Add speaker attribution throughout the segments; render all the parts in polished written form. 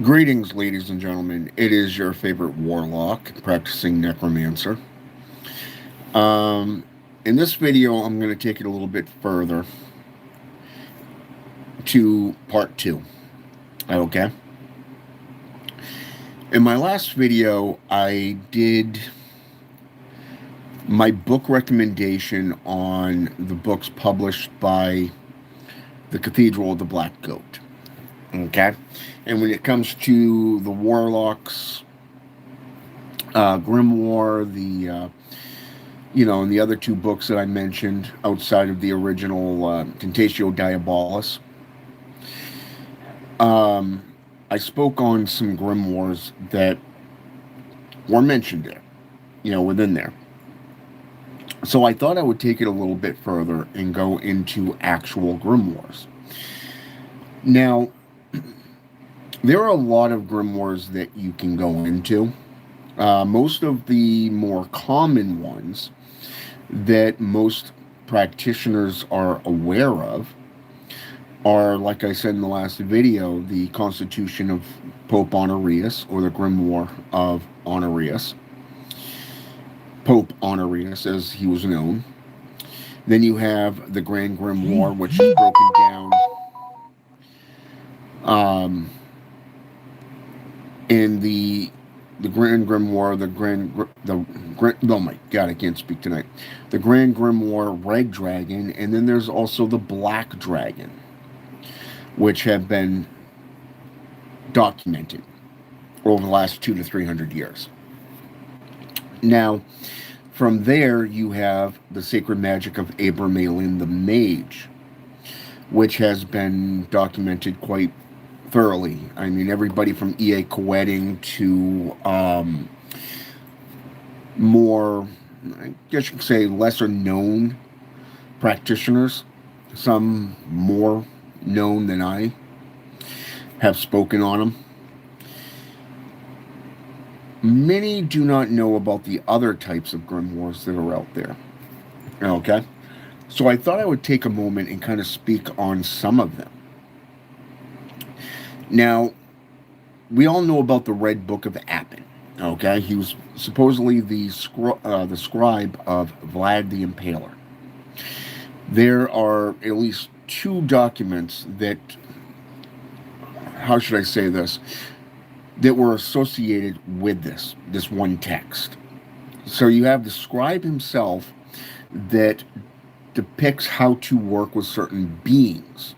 Speaker 1: Greetings, ladies and gentlemen. It is your favorite warlock, practicing necromancer. Um, in this video, I'm going to take it a little bit further to part two. Okay. In my last video, I did my book recommendation on the books published by the Cathedral of the Black Goat. Okay. And when it comes to the warlocks, Grimoire, and the other two books that I mentioned outside of the original Tentatio Diabolus, I spoke on some grimoires that were mentioned there, within there. So I thought I would take it a little bit further and go into actual grimoires. Now, there are a lot of grimoires that you can go into. Most of the more common ones that most practitioners are aware of are, like I said in the last video, the Constitution of Pope Honorius, or the Grimoire of Honorius. Pope Honorius, as he was known. Then you have the Grand Grimoire, which is broken down in the Grand Grimoire, oh my God, I can't speak tonight. The Grand Grimoire Red Dragon, and then there's also the Black Dragon, which have been documented over the last 200 to 300 years. Now, from there, you have the Sacred Magic of Abramelin the Mage, which has been documented quite thoroughly. I mean, everybody from E.A. Coetting to more, I guess you could say, lesser known practitioners, some more known than I, have spoken on them. Many do not know about the other types of grimoires that are out there. Okay? So I thought I would take a moment and kind of speak on some of them. Now, we all know about the Red Book of Appin. Okay? He was supposedly the scribe of Vlad the Impaler. There are at least two documents that, how should I say this, that were associated with this one text. So you have the scribe himself that depicts how to work with certain beings,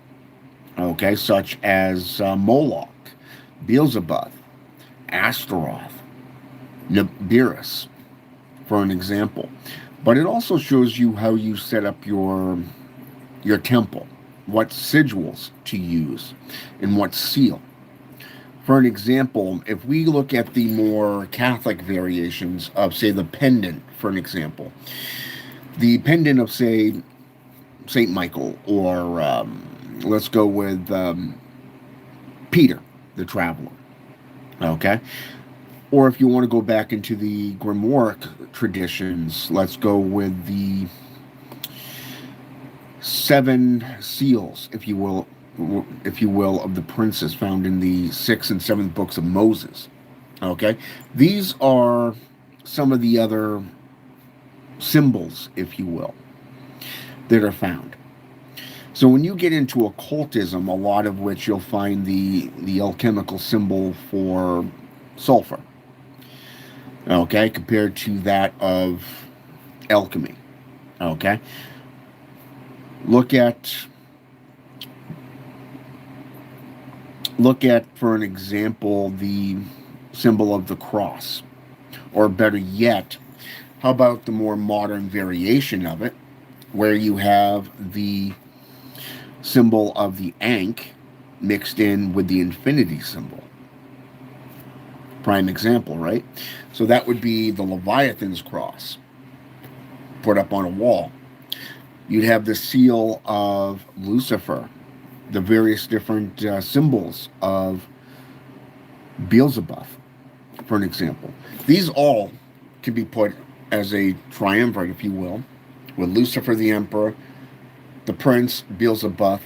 Speaker 1: okay, such as Moloch, Beelzebub, Astaroth, Nibiris, for an example. But it also shows you how you set up your temple, what sigils to use, and what seal. For an example, if we look at the more Catholic variations of, say, the pendant, for an example, the pendant of, say, St. Michael, or let's go with Peter, the Traveler, okay? Or if you want to go back into the Grimoire traditions, let's go with the 7 seals, if you will, of the princes found in the 6th and 7th books of Moses. Okay? These are some of the other symbols, if you will, that are found. So when you get into occultism, a lot of which you'll find the alchemical symbol for sulfur, okay, compared to that of alchemy. Okay? Look at, for an example, the symbol of the cross. Or better yet, how about the more modern variation of it, where you have the symbol of the Ankh mixed in with the infinity symbol. Prime example, right? So that would be the Leviathan's cross put up on a wall. You'd have the seal of Lucifer, the various different symbols of Beelzebub, for an example. These all can be put as a triumvirate, if you will, with Lucifer the Emperor, the Prince, Beelzebub,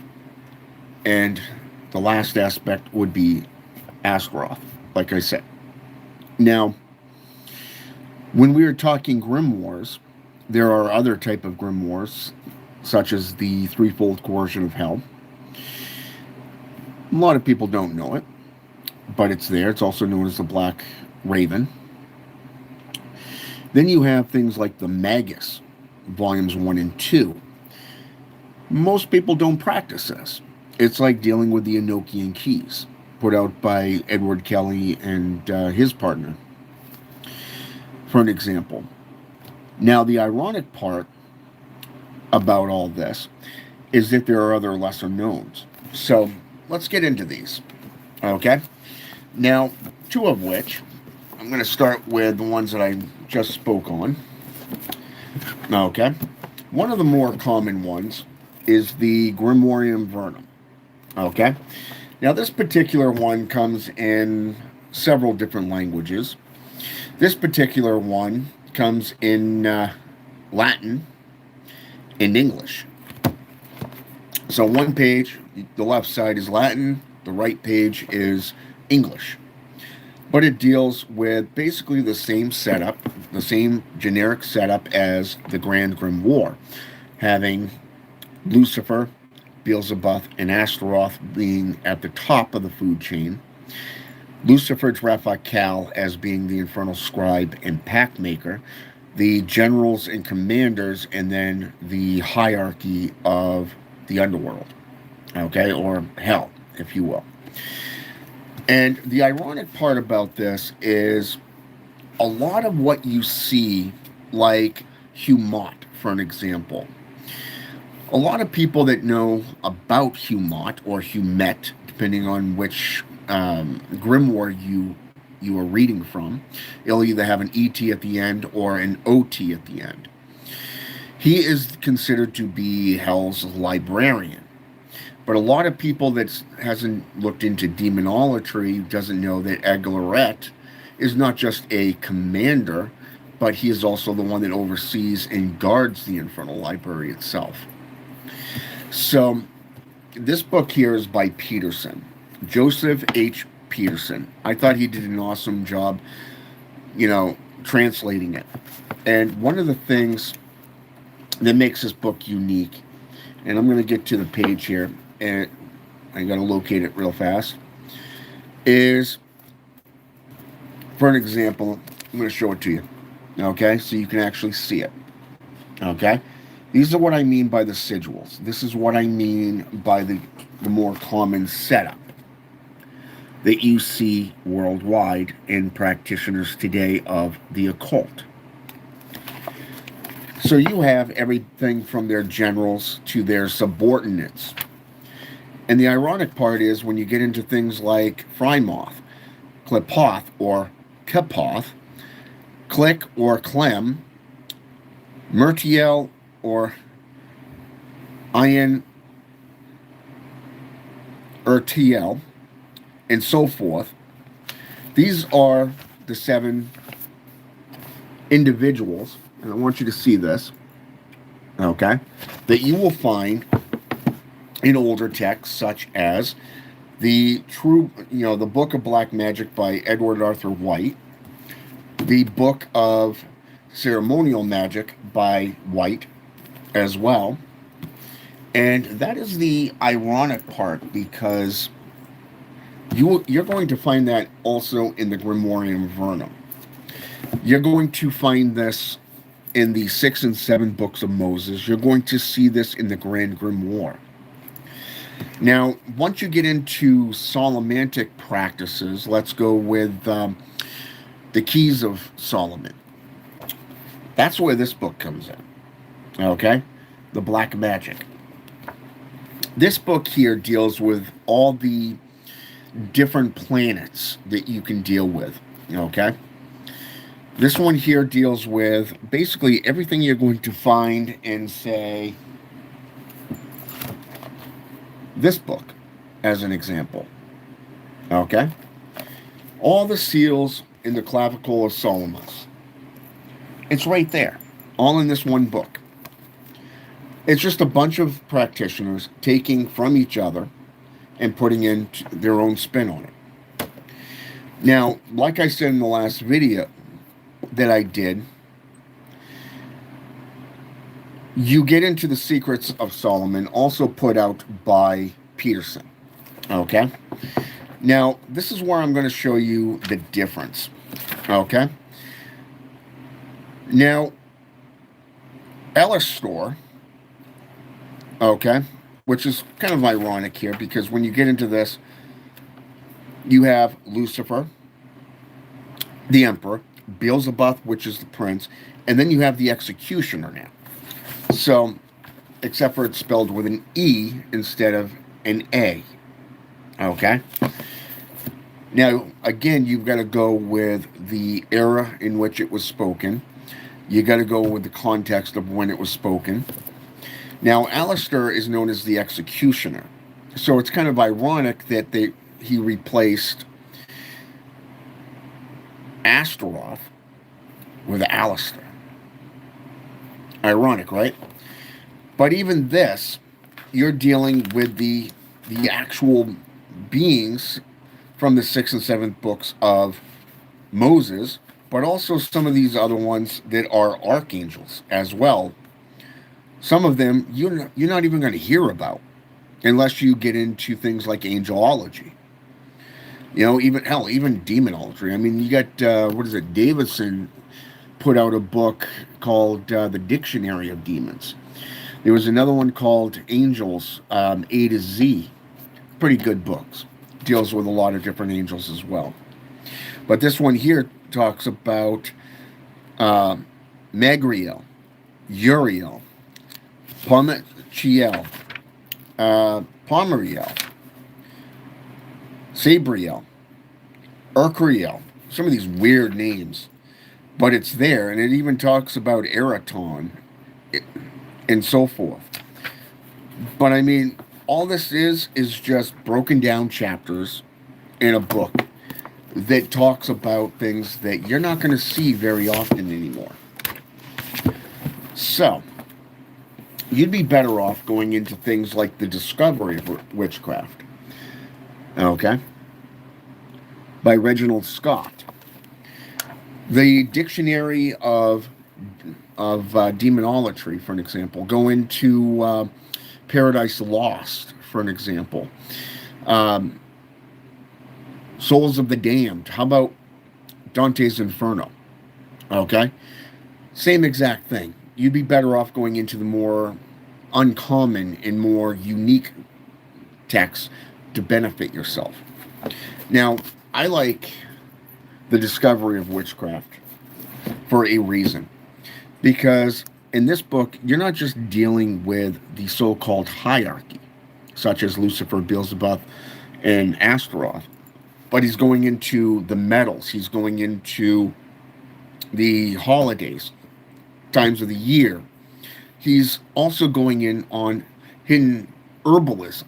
Speaker 1: and the last aspect would be Astaroth, like I said. Now, when we were talking grimoires, there are other type of grimoires, such as the threefold coercion of hell. A lot of people don't know it, but it's there. It's also known as the Black Raven. Then you have things like the Magus, volumes 1 and 2. Most people don't practice this. It's like dealing with the Enochian keys, put out by Edward Kelly and his partner, for an example. Now, the ironic part about all this is that there are other lesser knowns. So, let's get into these. Okay? Now, two of which, I'm going to start with the ones that I just spoke on. Okay? One of the more common ones is the Grimorium Verum. Okay? Now, this particular one comes in several different languages. This particular one comes in Latin and English. So one page, the left side is Latin, the right page is English. But it deals with basically the same setup, the same generic setup as the Grand Grimoire, having Lucifer, Beelzebub, and Astaroth being at the top of the food chain. Lucifer Drafakal as being the infernal scribe and pact maker, the generals and commanders, and then the hierarchy of the underworld, okay, or hell, if you will. And the ironic part about this is a lot of what you see, like Humot, for an example. A lot of people that know about Humot or Humet, depending on which grimoire you are reading from, it'll either have an ET at the end or an OT at the end. He is considered to be Hell's librarian. But a lot of people that hasn't looked into demonolatry doesn't know that Aglaret is not just a commander, but he is also the one that oversees and guards the Infernal Library itself. So, this book here is by Peterson, Joseph H. Peterson. I thought he did an awesome job, translating it. And one of the things that makes this book unique, and I'm going to get to the page here, and I got to locate it real fast, is, for an example, I'm going to show it to you, okay, so you can actually see it, okay? These are what I mean by the sigils. This is what I mean by the more common setup that you see worldwide in practitioners today of the occult. So you have everything from their generals to their subordinates. And the ironic part is when you get into things like Frymoth, Klipoth or Kapoth, Click or Clem, Murtiel or Ian Urtiel, and so forth. These are the 7 individuals, and I want you to see this, okay, that you will find in older texts such as the Book of Black Magic by Edward Arthur Waite, the Book of Ceremonial Magic by Waite as well. And that is the ironic part, because you're going to find that also in the Grimorium Verum. You're going to find this in the 6 and 7 books of Moses. You're going to see this in the Grand Grimoire. Now, once you get into Solomantic practices, let's go with the Keys of Solomon. That's where this book comes in, okay? The Black Magic. This book here deals with all the different planets that you can deal with, okay? This one here deals with basically everything you're going to find in, say, this book, as an example, okay? All the seals in the clavicle of Solomos. It's right there, all in this one book. It's just a bunch of practitioners taking from each other and putting in their own spin on it. Now, like I said in the last video that I did, you get into the Secrets of Solomon, also put out by Peterson. Okay? Now, this is where I'm going to show you the difference. Okay? Now, Elistor, okay, which is kind of ironic here because when you get into this, you have Lucifer, the Emperor, Beelzebub, which is the Prince, and then you have the Executioner now. So, except for it's spelled with an E instead of an A. Okay? Now, again, you've got to go with the era in which it was spoken. You got to go with the context of when it was spoken. Now, Alistair is known as the Executioner. So it's kind of ironic that he replaced Astaroth with Alistair. Ironic, right? But even this, you're dealing with the actual beings from the 6th and 7th books of Moses, but also some of these other ones that are archangels as well. Some of them you're not even going to hear about unless you get into things like angelology. You know, even demonology. I mean, you got, what is it, Davidson put out a book called The Dictionary of Demons. There was another one called Angels, A to Z. Pretty good books. Deals with a lot of different angels as well. But this one here talks about Magriel, Uriel, Pomachiel, Pomeriel, Sabriel, Urcriel. Some of these weird names. But it's there, and it even talks about Eraton and so forth. But I mean, all this is just broken down chapters in a book that talks about things that you're not going to see very often anymore. So, you'd be better off going into things like the Discoverie of Witchcraft. Okay? By Reginald Scot. The Dictionary of Demonolatry, for an example. Go into Paradise Lost, for an example. Souls of the Damned. How about Dante's Inferno? Okay? Same exact thing. You'd be better off going into the more uncommon and more unique texts to benefit yourself. Now, I like the Discoverie of Witchcraft for a reason. Because in this book, you're not just dealing with the so-called hierarchy, such as Lucifer, Beelzebub, and Astaroth, but he's going into the metals. He's going into the holidays, times of the year. He's also going in on hidden herbalism.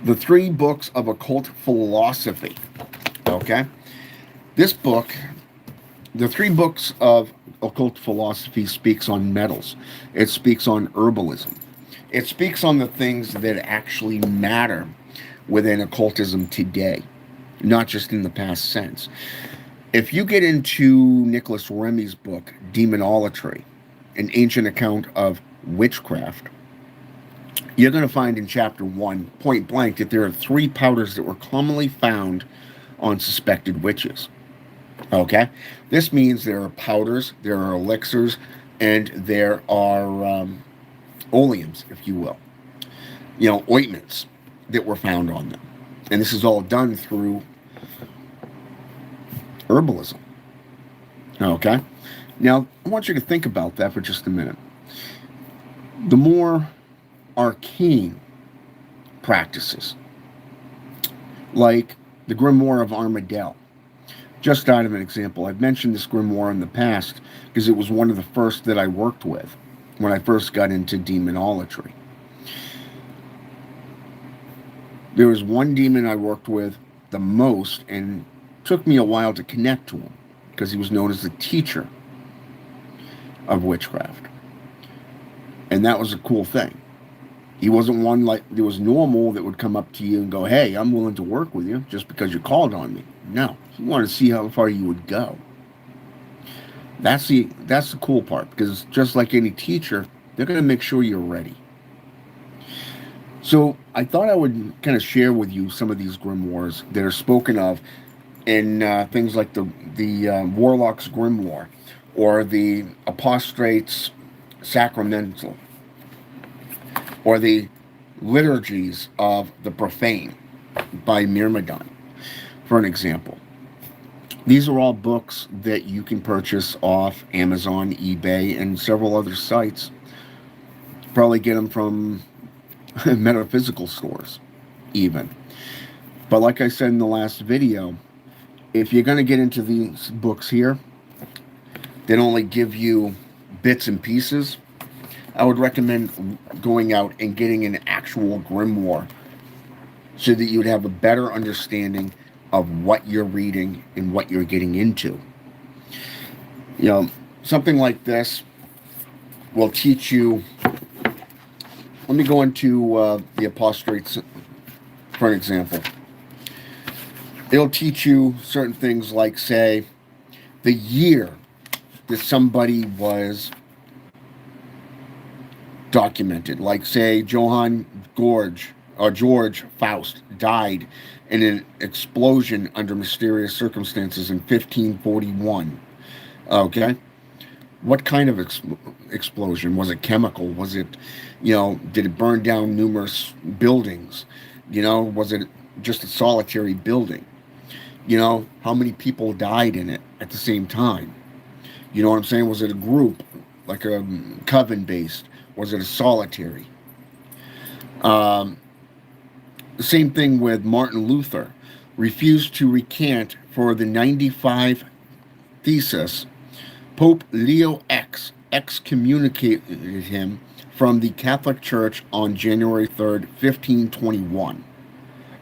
Speaker 1: The 3 books of occult philosophy. Okay? This book, the 3 books of occult philosophy speaks on metals. It speaks on herbalism. It speaks on the things that actually matter within occultism today, not just in the past sense. If you get into Nicholas Remy's book, Demonolatry, an ancient account of witchcraft, you're going to find in chapter 1, point blank, that there are 3 powders that were commonly found on suspected witches. Okay? This means there are powders, there are elixirs, and there are oleums, if you will. You know, ointments that were found on them. And this is all done through herbalism. Okay? Now, I want you to think about that for just a minute. The more arcane practices, like the Grimoire of Armadale. Just out of an example, I've mentioned this grimoire in the past because it was one of the first that I worked with when I first got into demonolatry. There was one demon I worked with the most, and it took me a while to connect to him because he was known as the teacher of witchcraft. And that was a cool thing. He wasn't one like there was normal that would come up to you and go, "Hey, I'm willing to work with you just because you called on me." No, he wanted to see how far you would go. That's the cool part, because just like any teacher, they're going to make sure you're ready. So I thought I would kind of share with you some of these grimoires that are spoken of in things like the Warlock's Grimoire or the Apostate's Sacramental or the Liturgies of the Profane by Myrmidon, for an example. These are all books that you can purchase off Amazon, eBay, and several other sites. Probably get them from metaphysical stores, even. But like I said in the last video, if you're going to get into these books here that only give you bits and pieces, I would recommend going out and getting an actual grimoire so that you would have a better understanding of what you're reading and what you're getting into. You know, something like this will teach you. Let me go into the Apostates for an example. It'll teach you certain things like, say, the year that somebody was documented. Like, say, George Faust died in an explosion under mysterious circumstances in 1541. Okay? What kind of explosion? Was it chemical? Was it, did it burn down numerous buildings? Was it just a solitary building? How many people died in it at the same time? You know what I'm saying? Was it a group, like a coven based? Was it a solitary? The same thing with Martin Luther. Refused to recant for the 95 Thesis. Pope Leo X excommunicated him from the Catholic Church on January 3rd, 1521.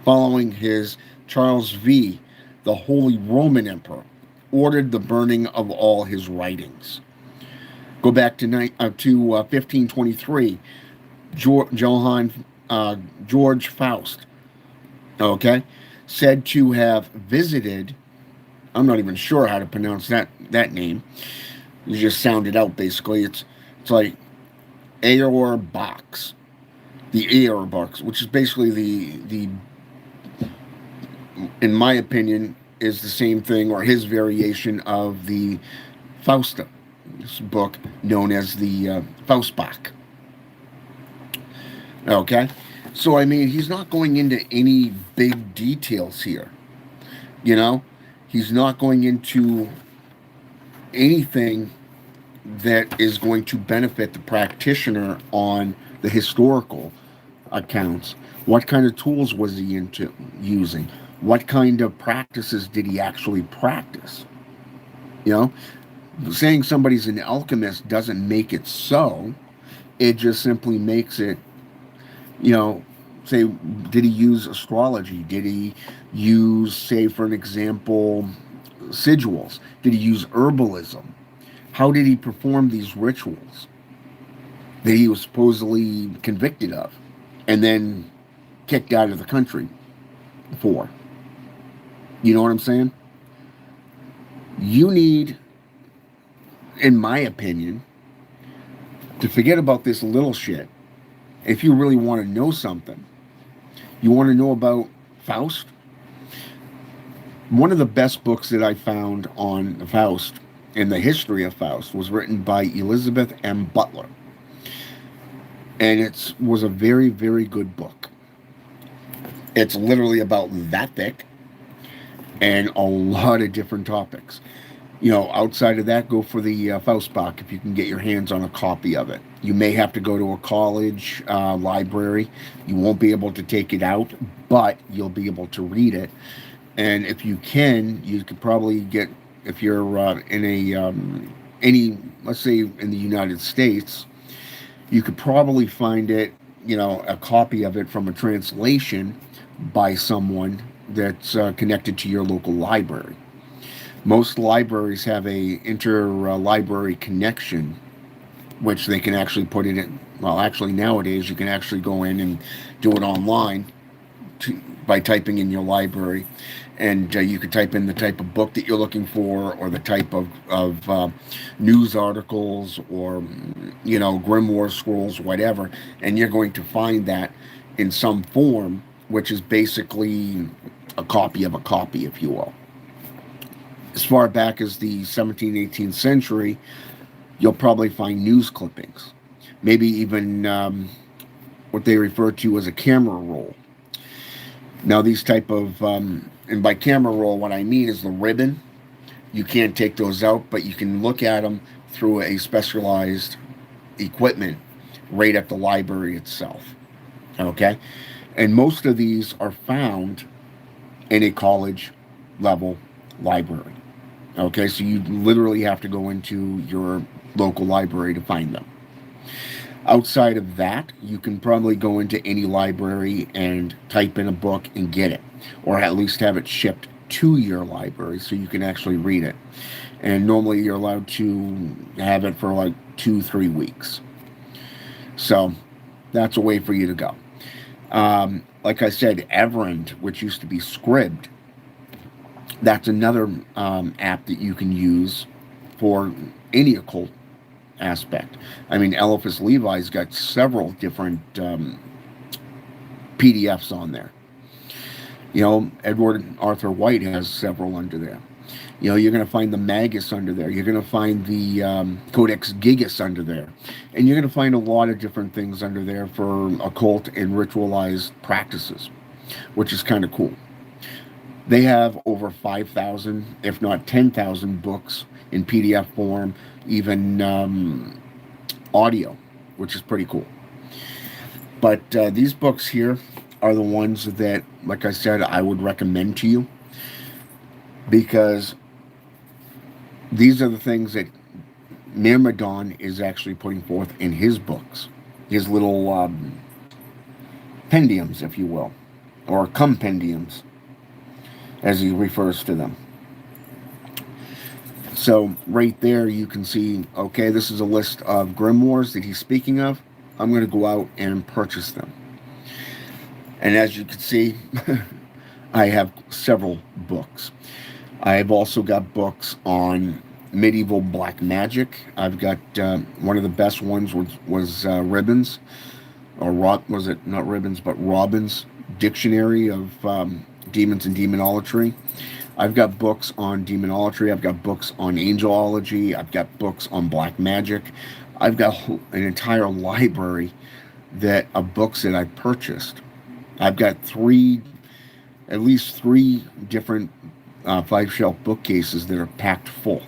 Speaker 1: Following his, Charles V, the Holy Roman Emperor, ordered the burning of all his writings. Go back to 1523. George Faust, okay, said to have visited. I'm not even sure how to pronounce that name. You just sound it out. Basically, it's like Aor box, the Aor box, which is basically the in my opinion is the same thing or his variation of the Fausta book known as the Faustbach. Okay, so I mean he's not going into any big details here. He's not going into anything that is going to benefit the practitioner on the historical accounts. What kind of tools was he into using? What kind of practices did he actually practice? Saying somebody's an alchemist doesn't make it so. It just simply makes it, say, did he use astrology? Did he use, say, for an example, sigils? Did he use herbalism? How did he perform these rituals that he was supposedly convicted of and then kicked out of the country for? You know what I'm saying? You need, in my opinion, to forget about this little shit. If you really want to know something, you want to know about Faust. One of the best books that I found on Faust and the history of Faust was written by Elizabeth M. Butler. And it was a very, very good book. It's literally about that thick and a lot of different topics. Outside of that, go for the Faustbach if you can get your hands on a copy of it. You may have to go to a college library. You won't be able to take it out, but you'll be able to read it. And if you can, you could probably get, if you're in let's say in the United States, you could probably find it, a copy of it from a translation by someone that's connected to your local library. Most libraries have a inter-library connection which they can actually put it in. Well, actually, nowadays you can actually go in and do it online by typing in your library, and you could type in the type of book that you're looking for, or the type of news articles, or grimoire scrolls, whatever, and you're going to find that in some form, which is basically a copy of a copy, if you will. As far back as the 17th, 18th century, you'll probably find news clippings, maybe even what they refer to as a camera roll. Now, these type of, and by camera roll, what I mean is the ribbon. You can't take those out, but you can look at them through a specialized equipment right at the library itself. Okay? And most of these are found in a college level library. Okay? So you literally have to go into your local library to find them. Outside of that, you can probably go into any library and type in a book and get it, or at least have it shipped to your library so you can actually read it. And normally you're allowed to have it for like 2-3 weeks. So that's a way for you to go. Like I said, Verum, which used to be Scribd, that's another app that you can use for any occult aspect. I mean, Eliphas Levi's got several different PDFs on there. Edward Arthur Waite has several under there. You're going to find the Magus under there. You're going to find the Codex Gigas under there. And you're going to find a lot of different things under there for occult and ritualized practices, which is kind of cool. They have over 5,000, if not 10,000 books in PDF form, even audio, which is pretty cool. But these books here are the ones that, like I said, I would recommend to you, because these are the things that Myrmidon is actually putting forth in his books, his little pendiums, if you will, or compendiums, as he refers to them. So right there you can see, okay, this is a list of grimoires that he's speaking of. I'm going to go out and purchase them. And as you can see, I have several books. I've also got books on medieval black magic. I've got one of the best ones was Ribbons, or was it not Ribbons, but Robin's Dictionary of Demons and Demonolatry. I've got books on demonolatry. I've got books on angelology. I've got books on black magic. I've got an entire library of books that I purchased. I've got at least three different 5-shelf bookcases that are packed full.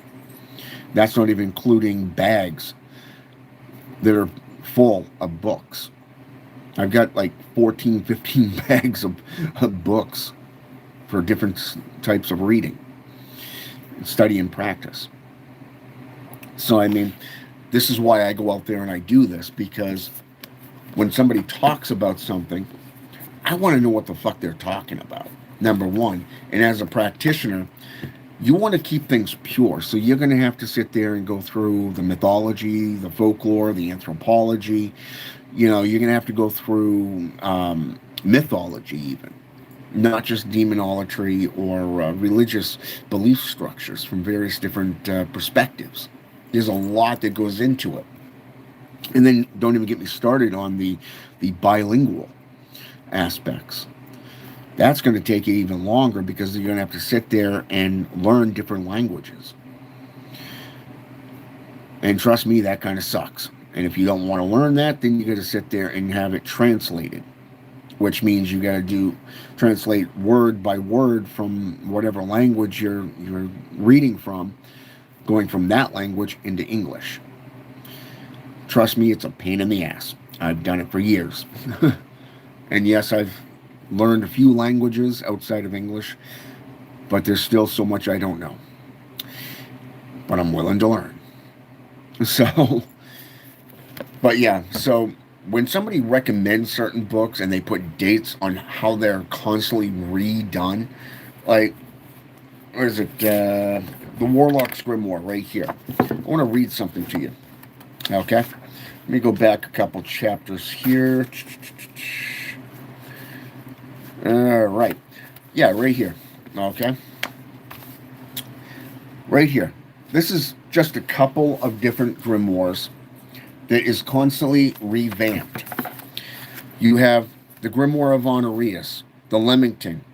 Speaker 1: That's not even including bags that are full of books. I've got like 14, 15 bags of books for different types of reading, study, and practice. So, I mean, this is why I go out there and I do this, because when somebody talks about something, I want to know what the fuck they're talking about, number one. And as a practitioner, you want to keep things pure. So you're going to have to sit there and go through the mythology, the folklore, the anthropology. You're going to have to go through mythology even. Not just demonolatry or religious belief structures from various different perspectives. There's a lot that goes into it. And then don't even get me started on the bilingual aspects. That's going to take you even longer, because you're going to have to sit there and learn different languages. And trust me, that kind of sucks. And if you don't want to learn that, then you got to sit there and have it translated, which means you got to translate word by word from whatever language you're reading from, going from that language into English. Trust me, it's a pain in the ass. I've done it for years. And yes, I've learned a few languages outside of English, but there's still so much I don't know. But I'm willing to learn. So, but yeah, so when somebody recommends certain books and they put dates on how they're constantly redone, like, where is it? The Warlock's Grimoire right here. I want to read something to you. Okay? Let me go back a couple chapters here. All right. Yeah, right here. Okay. Right here. This is just a couple of different grimoires that is constantly revamped. You have the Grimoire of Honorius, the Leamington,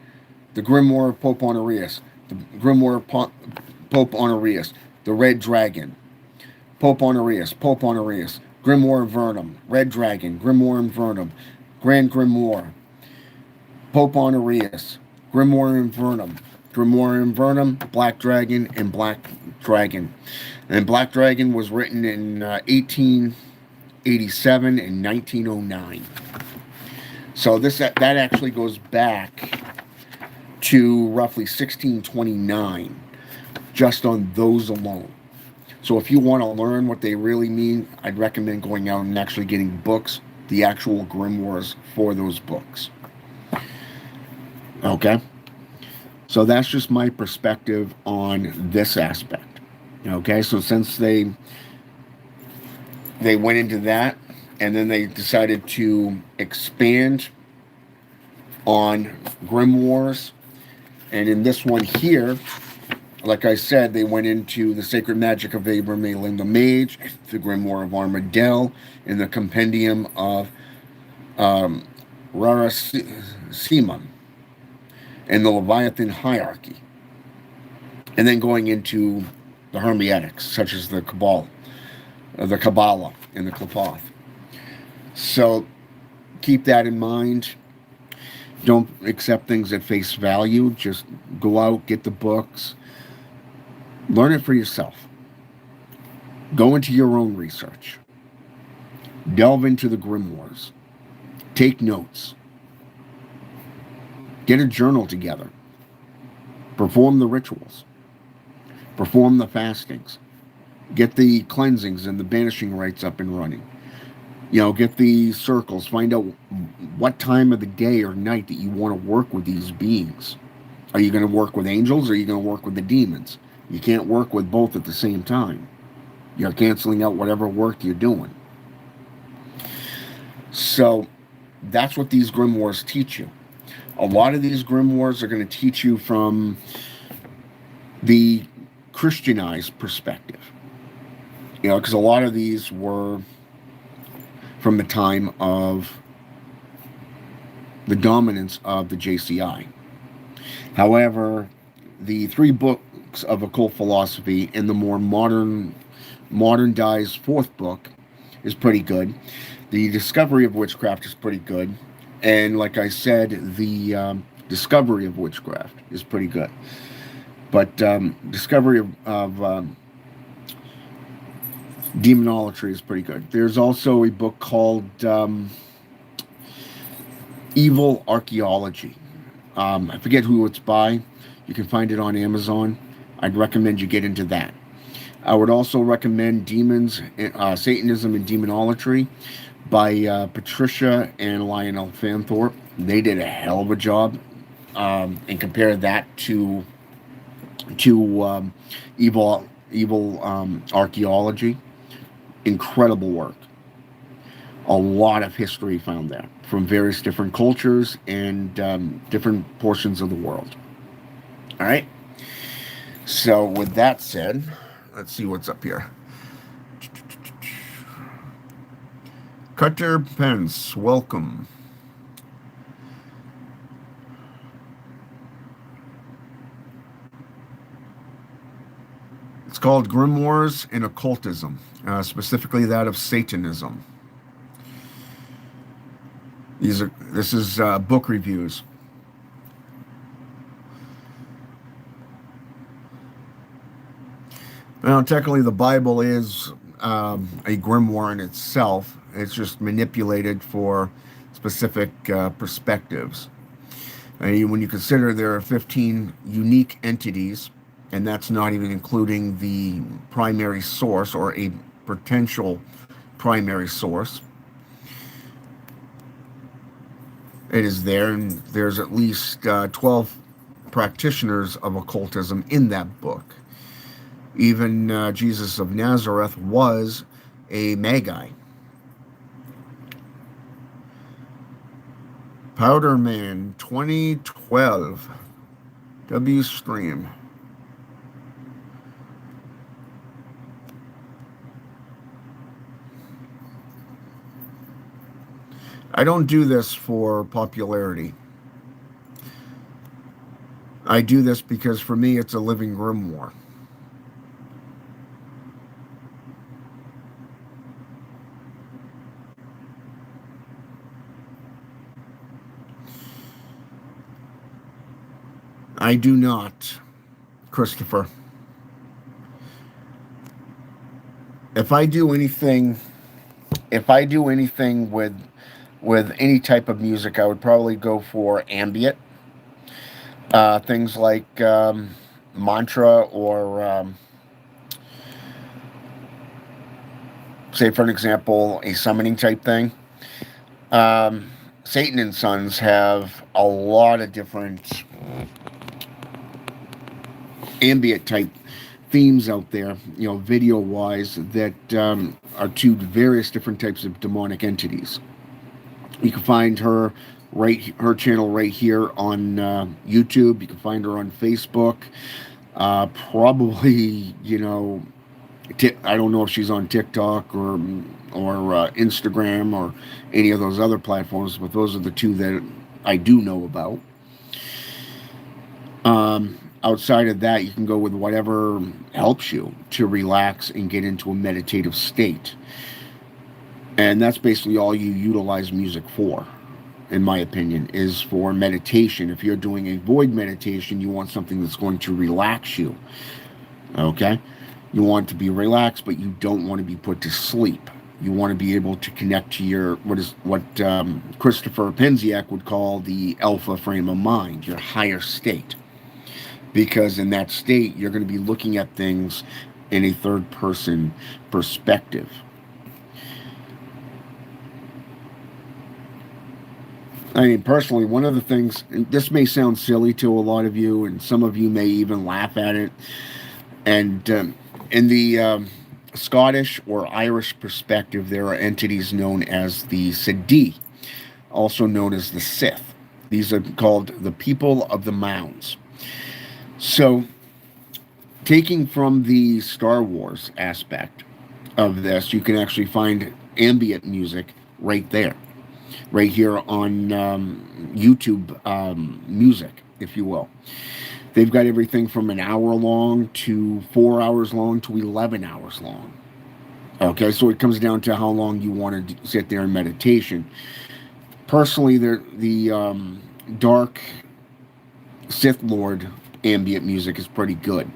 Speaker 1: the Grimoire of Pope Honorius, the Grimoire of Pope Honorius, the Red Dragon, Pope Honorius, Grimoire of Verum, Red Dragon, Grimorium Verum, Grand Grimoire, Pope Honorius, Grimorium Verum, Black Dragon, and Black Dragon. And Black Dragon was written in 1887 and 1909. So that actually goes back to roughly 1629, just on those alone. So if you want to learn what they really mean, I'd recommend going out and actually getting books, the actual grimoires for those books. Okay? So that's just my perspective on this aspect. Okay? So since they went into that, and then they decided to expand on grimoires, and in this one here, like I said, they went into the Sacred Magic of Abraham the Mage, the Grimoire of Armadale, and the Compendium of Rarasimon, and the Leviathan Hierarchy. And then going into the Hermetics, such as the Kabbalah, and the Qliphoth. So keep that in mind. Don't accept things at face value. Just go out, get the books, learn it for yourself. Go into your own research. Delve into the grimoires. Take notes. Get a journal together. Perform the rituals. Perform the fastings. Get the cleansings and the banishing rites up and running. Get the circles. Find out what time of the day or night that you want to work with these beings. Are you going to work with angels or are you going to work with the demons? You can't work with both at the same time. You're canceling out whatever work you're doing. So that's what these grimoires teach you. A lot of these grimoires are going to teach you from the Christianized perspective. Because a lot of these were from the time of the dominance of the JCI. However, the 3 books of occult philosophy and the more modernized 4th book is pretty good. The Discoverie of Witchcraft is pretty good. And like I said, the Discovery of Witchcraft is pretty good. But Discovery of Demonolatry is pretty good. There's also a book called Evil Archaeology. I forget who it's by. You can find it on Amazon. I'd recommend you get into that. I would also recommend Demons, Satanism and Demonolatry by Patricia and Lionel Fanthorpe. They did a hell of a job. And compare that to Evil Archaeology. Incredible work. A lot of history found there from various different cultures and different portions of the world. All right. So with that said, let's see what's up here. Cutter Pence, welcome. It's called Grimoires and Occultism, specifically that of Satanism. This is book reviews. Well, technically the Bible is a grimoire in itself. It's just manipulated for specific perspectives. When you consider there are 15 unique entities, and that's not even including the primary source or a potential primary source. It is there, and there's at least 12 practitioners of occultism in that book. Even Jesus of Nazareth was a magi. Powder Man 2012 W Stream. I don't do this for popularity. I do this because for me it's a living grimoire. I do not, Christopher. If I do anything, with any type of music, I would probably go for ambient. Things like mantra or, say, for an example, a summoning type thing. Satan and Sons have a lot of different ambient type themes out there, video wise, that are to various different types of demonic entities. You can find her channel right here on YouTube. You can find her on Facebook. Probably, I don't know if she's on TikTok or Instagram or any of those other platforms, but those are the two that I do know about. Outside of that, you can go with whatever helps you to relax and get into a meditative state. And that's basically all you utilize music for, in my opinion, is for meditation. If you're doing a void meditation, you want something that's going to relax you. Okay? You want to be relaxed, but you don't want to be put to sleep. You want to be able to connect to your, what Christopher Penziak would call the alpha frame of mind, your higher state. Because in that state, you're going to be looking at things in a third person perspective. I mean, personally, one of the things, this may sound silly to a lot of you, and some of you may even laugh at it. And in the Scottish or Irish perspective, there are entities known as the Sidi, also known as the Sith. These are called the people of the mounds. So, taking from the Star Wars aspect of this, you can actually find ambient music right there. Right here on YouTube music, if you will. They've got everything from an hour long to 4 hours long to 11 hours long. Okay, so it comes down to how long you want to sit there in meditation. Personally, the dark Sith Lord ambient music is pretty good.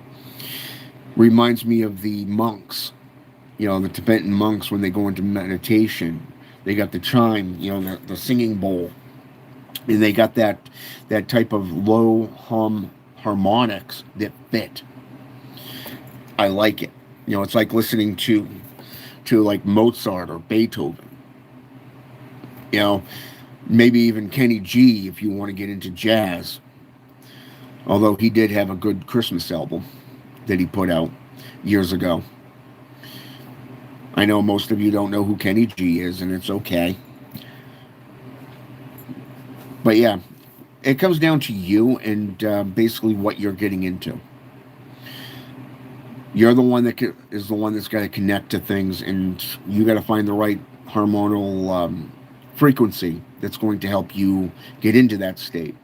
Speaker 1: Reminds me of the monks, the Tibetan monks when they go into meditation. They got the chime, the singing bowl. And they got that type of low hum harmonics that fit. I like it. It's like listening to like Mozart or Beethoven. Maybe even Kenny G if you want to get into jazz. Although he did have a good Christmas album that he put out years ago. I know most of you don't know who Kenny G is, and it's okay. But yeah, it comes down to you and basically what you're getting into. You're the one that is the one that's got to connect to things, and you got to find the right hormonal frequency that's going to help you get into that state.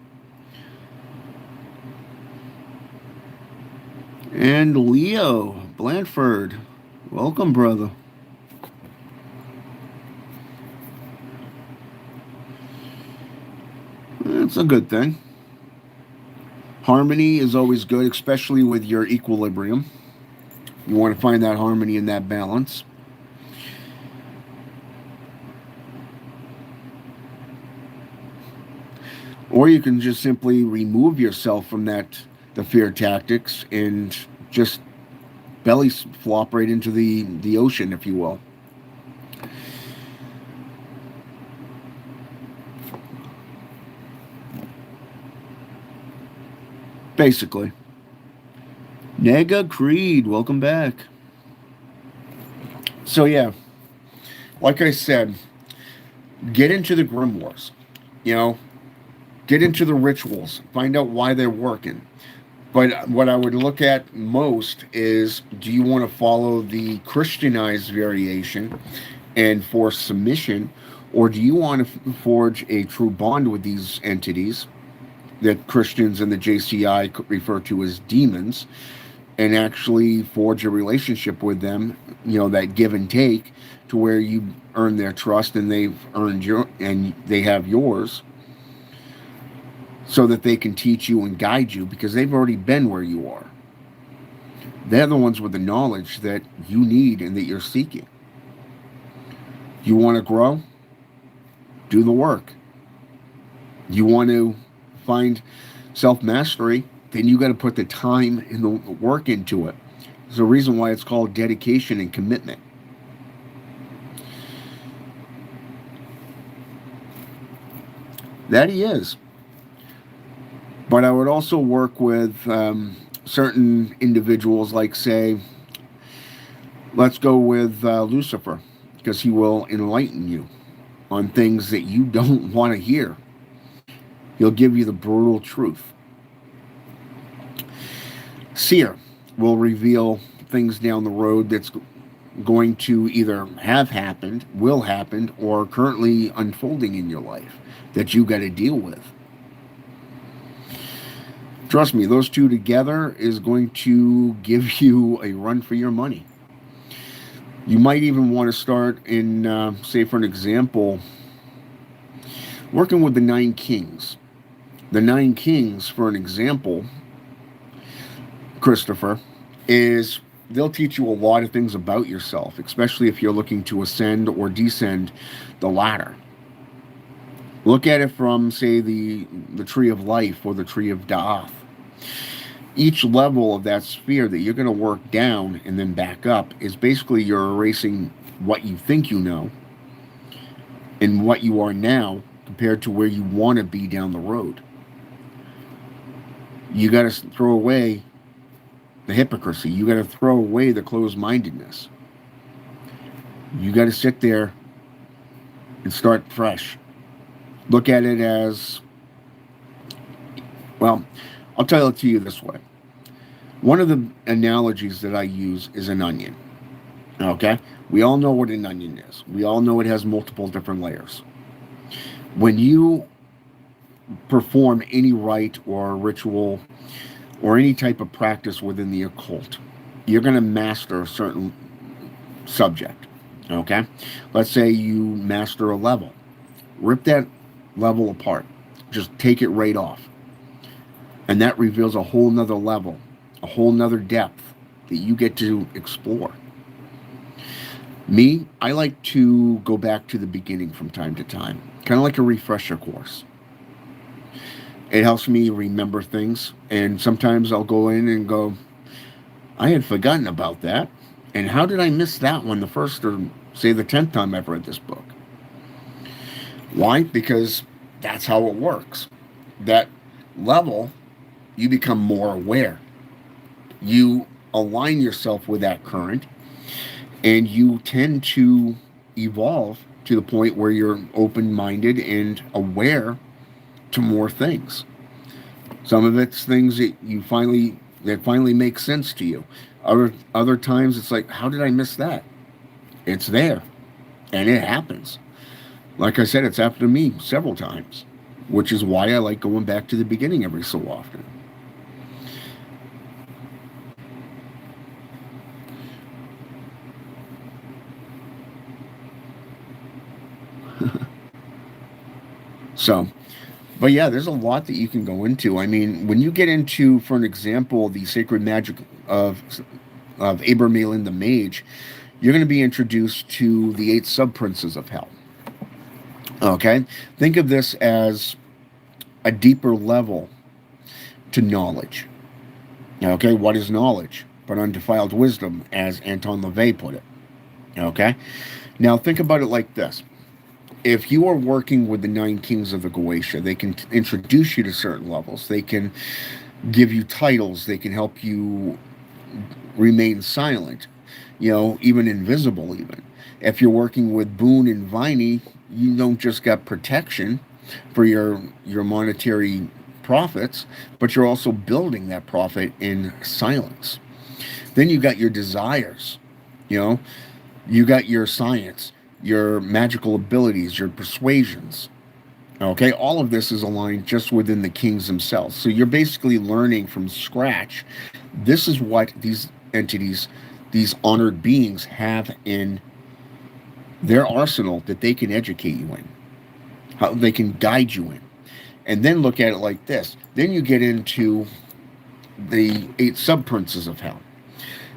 Speaker 1: And Leo Blanford, welcome, brother. It's a good thing. Harmony is always good, especially with your equilibrium. You want to find that harmony and that balance. Or you can just simply remove yourself from the fear tactics and just belly flop right into the ocean, if you will. Basically. Nega Creed, welcome back. So yeah, like I said, get into the grimoires. Get into the rituals. Find out why they're working. But what I would look at most is, do you want to follow the Christianized variation and force submission, or do you want to forge a true bond with these entities that Christians and the JCI refer to as demons, and actually forge a relationship with them, that give and take, to where you earn their trust and they've earned your and they have yours, so that they can teach you and guide you, because they've already been where you are. They're the ones with the knowledge that you need and that you're seeking. You want to grow? Do the work. You want to find self-mastery? Then you got to put the time and the work into it. There's a reason why it's called dedication and commitment. That he is. But I would also work with certain individuals, like, say, let's go with Lucifer, because he will enlighten you on things that you don't want to hear. He'll give you the brutal truth. Seer will reveal things down the road that's going to either have happened, will happen, or currently unfolding in your life that you got to deal with. Trust me, those two together is going to give you a run for your money. You might even want to start in, say for an example, working with the 9 kings. The 9 kings, for an example, Christopher, is they'll teach you a lot of things about yourself, especially if you're looking to ascend or descend the ladder. Look at it from, say, the tree of life or the tree of Da'ath. Each level of that sphere that you're going to work down and then back up is basically you're erasing what you think you know and what you are now compared to where you want to be down the road. You got to throw away the hypocrisy. You got to throw away the closed-mindedness. You got to sit there and start fresh. Look at it as, well, I'll tell it to you this way. One of the analogies that I use is an onion. Okay? We all know what an onion is. We all know it has multiple different layers. When you perform any rite or ritual or any type of practice within the occult, you're going to master a certain subject. Okay? Let's say you master a level. Rip that level apart. Just take it right off. And that reveals a whole nother level, a whole nother depth that you get to explore. Me, I like to go back to the beginning from time to time, kind of like a refresher course. It helps me remember things, and sometimes I'll go in and go, I had forgotten about that, and how did I miss that one the first or, say, the 10th time I've read this book? Why? Because that's how it works. That level, you become more aware. You align yourself with that current, and you tend to evolve to the point where you're open-minded and aware to more things. Some of it's things that finally make sense to you. Other times it's like, how did I miss that? It's there, and it happens. Like I said, it's happened to me several times, which is why I like going back to the beginning every so often. So, but yeah, there's a lot that you can go into. I mean, when you get into, for an example, the sacred magic of Abramelin the Mage, you're going to be introduced to the 8 sub-princes of hell. Okay? Think of this as a deeper level to knowledge. Okay? What is knowledge? But undefiled wisdom, as Anton LaVey put it. Okay? Now, think about it like this. If you are working with the 9 kings of the Goetia, they can introduce you to certain levels. They can give you titles. They can help you remain silent, even invisible even. If you're working with Boone and Viney, you don't just got protection. for your monetary profits, but you're also building that profit in silence. Then you got your desires, you know, you got your science, your magical abilities, your persuasions. Okay, all of this is aligned just within the kings themselves. So you're basically learning from scratch. This is what these entities, these honored beings, have in their arsenal that they can educate you in, how they can guide you in. And then look at it like this. Then you get into the 8 sub princes of hell.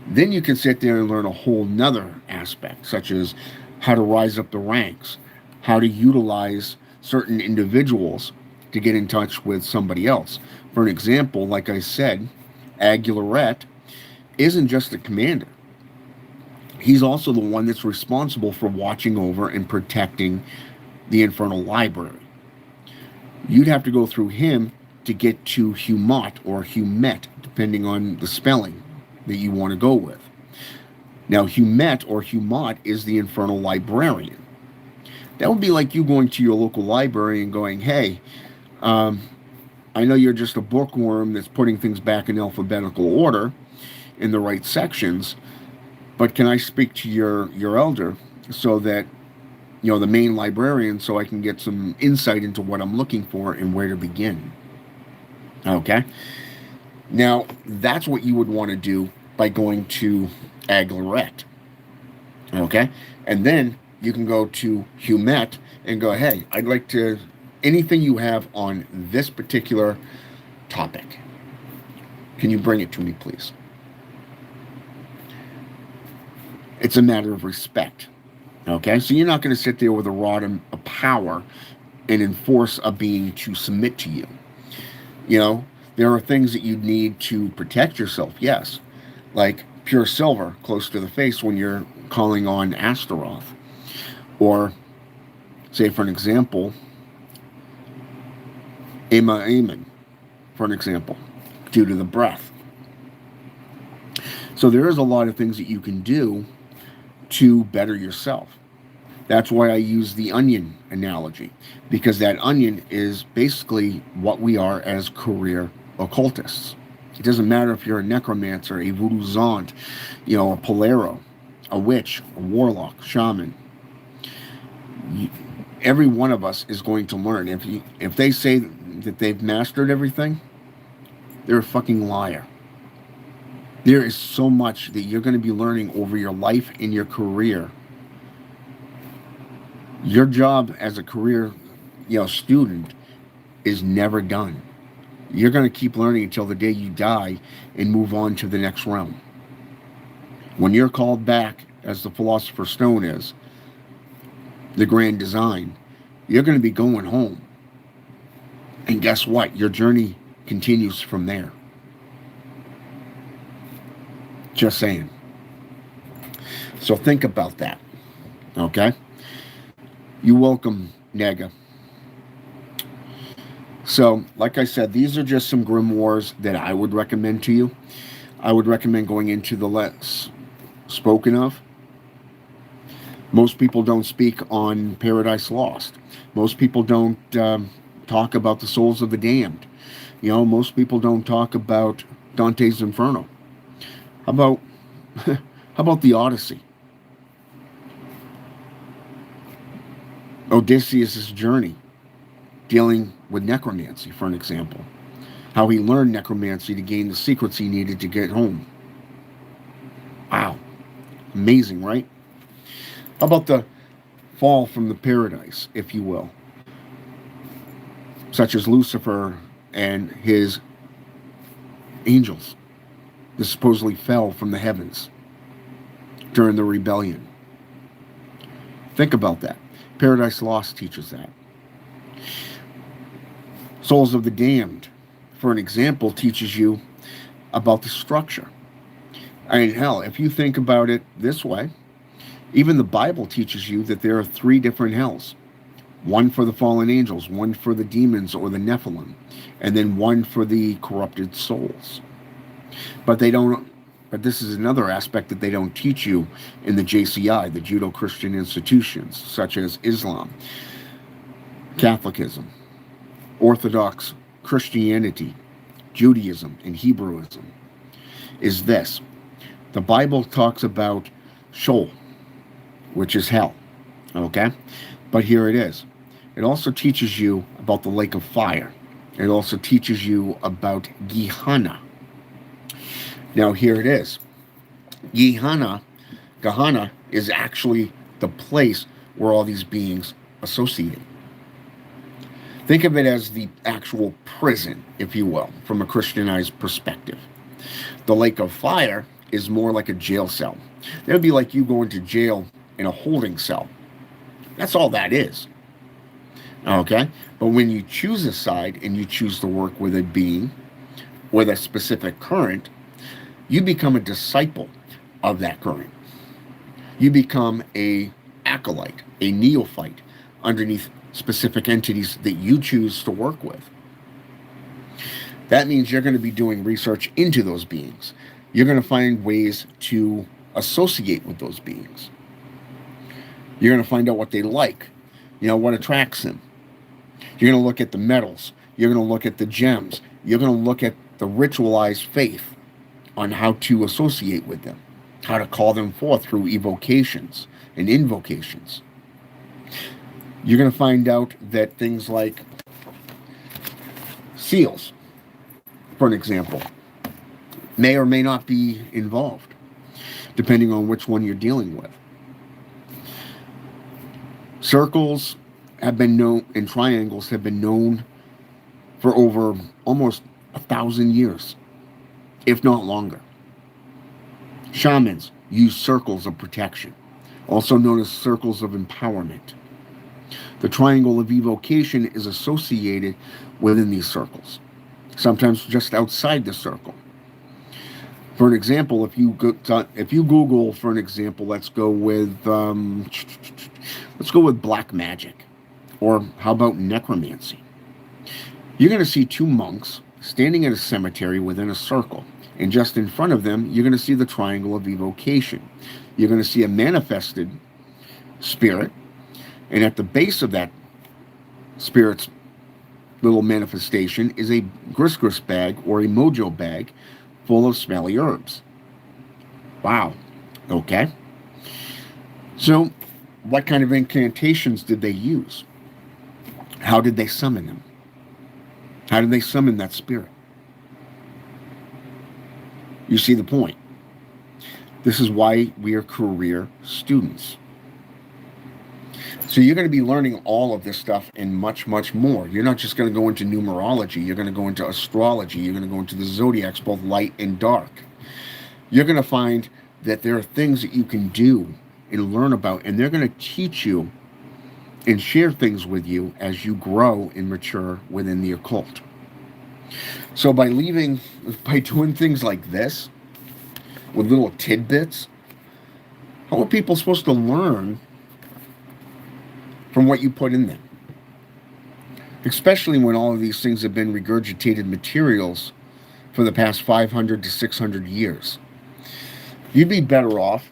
Speaker 1: Then you can sit there and learn a whole nother aspect, such as how to rise up the ranks, how to utilize certain individuals to get in touch with somebody else. For an example, like I said, Aguileret isn't just a commander. He's also the one that's responsible for watching over and protecting the Infernal Library. You'd have to go through him to get to Humat or Humet, depending on the spelling that you want to go with. Now, Humet or Humat is the Infernal Librarian. That would be like you going to your local library and going, hey, I know you're just a bookworm that's putting things back in alphabetical order in the right sections, but can I speak to your elder so that, the main librarian, so I can get some insight into what I'm looking for and where to begin? Okay? Now, that's what you would want to do by going to Aguileret. Okay? And then you can go to Humet and go, hey, I'd like to, anything you have on this particular topic, can you bring it to me, please? It's a matter of respect. Okay? So you're not going to sit there with a rod of power and enforce a being to submit to you. There are things that you need to protect yourself, yes. Like pure silver close to the face when you're calling on Astaroth. Or, say for an example, Amen, for an example, due to the breath. So there is a lot of things that you can do to better yourself. That's why I use the onion analogy, because that onion is basically what we are as career occultists. It doesn't matter if you're a necromancer, a voodoo zant, a polero, a witch, a warlock, shaman. Every one of us is going to learn. If they say that they've mastered everything, they're a fucking liar. There is so much that you're going to be learning over your life and your career. Your job as a career, student is never done. You're going to keep learning until the day you die and move on to the next realm. When you're called back, as the Philosopher's Stone is, the grand design, you're going to be going home. And guess what? Your journey continues from there. Just saying. So think about that. Okay? You're welcome, Nega. So, like I said, these are just some grimoires that I would recommend to you. I would recommend going into the less spoken of. Most people don't speak on Paradise Lost. Most people don't talk about the souls of the damned. Most people don't talk about Dante's Inferno. How about the Odyssey? Odysseus' journey, dealing with necromancy, for an example. How he learned necromancy to gain the secrets he needed to get home. Wow. Amazing, right? How about the fall from the paradise, if you will? Such as Lucifer and his angels that supposedly fell from the heavens during the rebellion. Think about that. Paradise Lost teaches that. Souls of the Damned, for an example, teaches you about the structure. Hell, if you think about it this way, even the Bible teaches you that there are 3 different hells. One for the fallen angels, one for the demons or the Nephilim, and then one for the corrupted souls. But this is another aspect that they don't teach you in the JCI, the Judeo-Christian institutions, such as Islam. Catholicism, Orthodox Christianity, Judaism, and Hebrewism is this. The Bible talks about Sheol, which is hell. Okay? But here it is. It also teaches you about the lake of fire. It also teaches you about Gehenna. Now here it is. Gehenna is actually the place where all these beings associate. Think of it as the actual prison, if you will, from a Christianized perspective. The lake of fire is more like a jail cell. That would be like you going to jail in a holding cell. That's all that is. Okay? But when you choose a side and you choose to work with a being, with a specific current, you become a disciple of that current. You become a acolyte, a neophyte, underneath specific entities that you choose to work with. That means you're going to be doing research into those beings. You're going to find ways to associate with those beings. You're going to find out what they like, what attracts them. You're going to look at the metals. You're going to look at the gems. You're going to look at the ritualized faith on how to associate with them, how to call them forth through evocations and invocations. You're going to find out that things like seals, for an example, may or may not be involved, depending on which one you're dealing with. Circles have been known, and triangles have been known for over almost 1,000 years, if not longer. Shamans use circles of protection, also known as circles of empowerment. The triangle of evocation is associated within these circles, sometimes just outside the circle. For an example, if you Google, for an example, let's go with black magic, or how about necromancy? You're going to see two monks standing at a cemetery within a circle, and just in front of them, you're going to see the triangle of evocation. You're going to see a manifested spirit, and at the base of that spirit's little manifestation is a grist bag or a mojo bag full of smelly herbs. Wow. Okay. So, what kind of incantations did they use? How did they summon them? How did they summon that spirit? You see the point. This is why we are career students. So you're going to be learning all of this stuff and much, much more. You're not just going to go into numerology. You're going to go into astrology. You're going to go into the zodiacs, both light and dark. You're going to find that there are things that you can do and learn about, and they're going to teach you and share things with you as you grow and mature within the occult. So by doing things like this, with little tidbits, how are people supposed to learn from what you put in them? Especially when all of these things have been regurgitated materials for the past 500 to 600 years. You'd be better off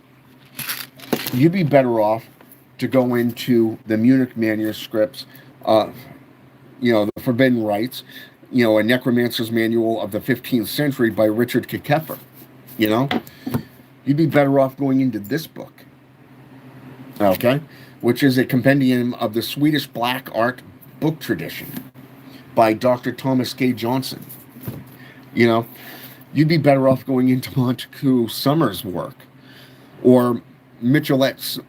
Speaker 1: to go into the Munich manuscripts of, the Forbidden Rites, a necromancer's manual of the 15th century by Richard Kekeffer. You'd be better off going into this book, okay, which is a compendium of the Swedish black art book tradition by Dr. Thomas K. Johnson. You'd be better off going into Montagu Summers' work, or Michelet's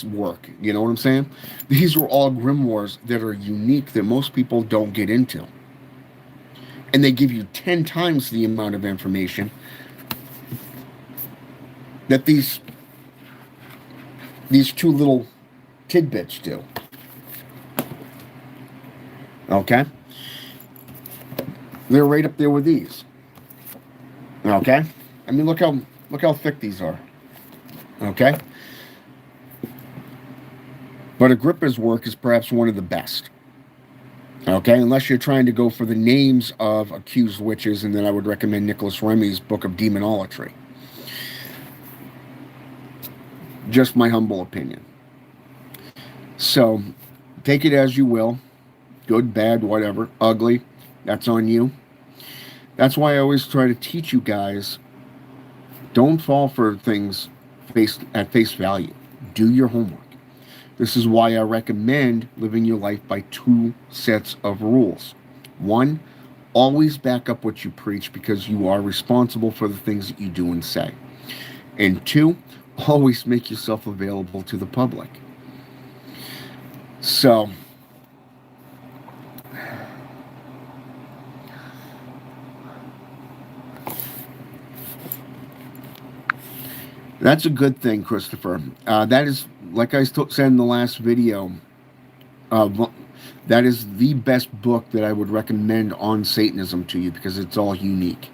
Speaker 1: work. You know what I'm saying? These were all grimoires that are unique that most people don't get into. And they give you 10 times the amount of information that these two little tidbits do. Okay? They're right up there with these. Okay? I mean, look how thick these are. Okay? But Agrippa's work is perhaps one of the best. Okay? Unless you're trying to go for the names of accused witches, and then I would recommend Nicholas Remy's Book of Demonolatry. Just my humble opinion. So take it as you will. Good, bad, whatever. Ugly. That's on you. That's why I always try to teach you guys, don't fall for things at face value. Do your homework. This is why I recommend living your life by two sets of rules. One, always back up what you preach because you are responsible for the things that you do and say. And two, always make yourself available to the public. So, that's a good thing, Christopher. That is, like I said in the last video, that is the best book that I would recommend on Satanism to you because it's all unique.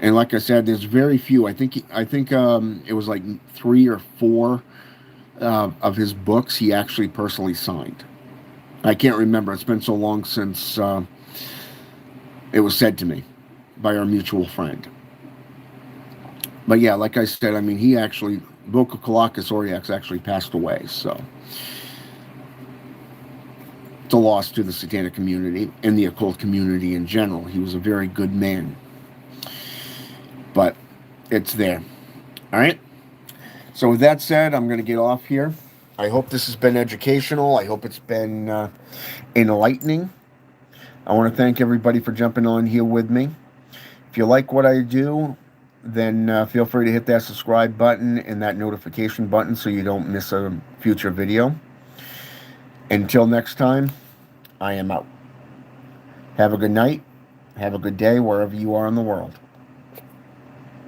Speaker 1: And like I said, there's very few. I think it was like 3 or 4 of his books he actually personally signed. I can't remember. It's been so long since it was said to me by our mutual friend. But yeah, like I said, I mean, he actually, Vokalakis Oriax actually passed away, so it's a loss to the satanic community and the occult community in general. He was a very good man. But it's there. All right? So with that said, I'm going to get off here. I hope this has been educational. I hope it's been enlightening. I want to thank everybody for jumping on here with me. If you like what I do, then feel free to hit that subscribe button and that notification button so you don't miss a future video. Until next time, I am out. Have a good night. Have a good day wherever you are in the world.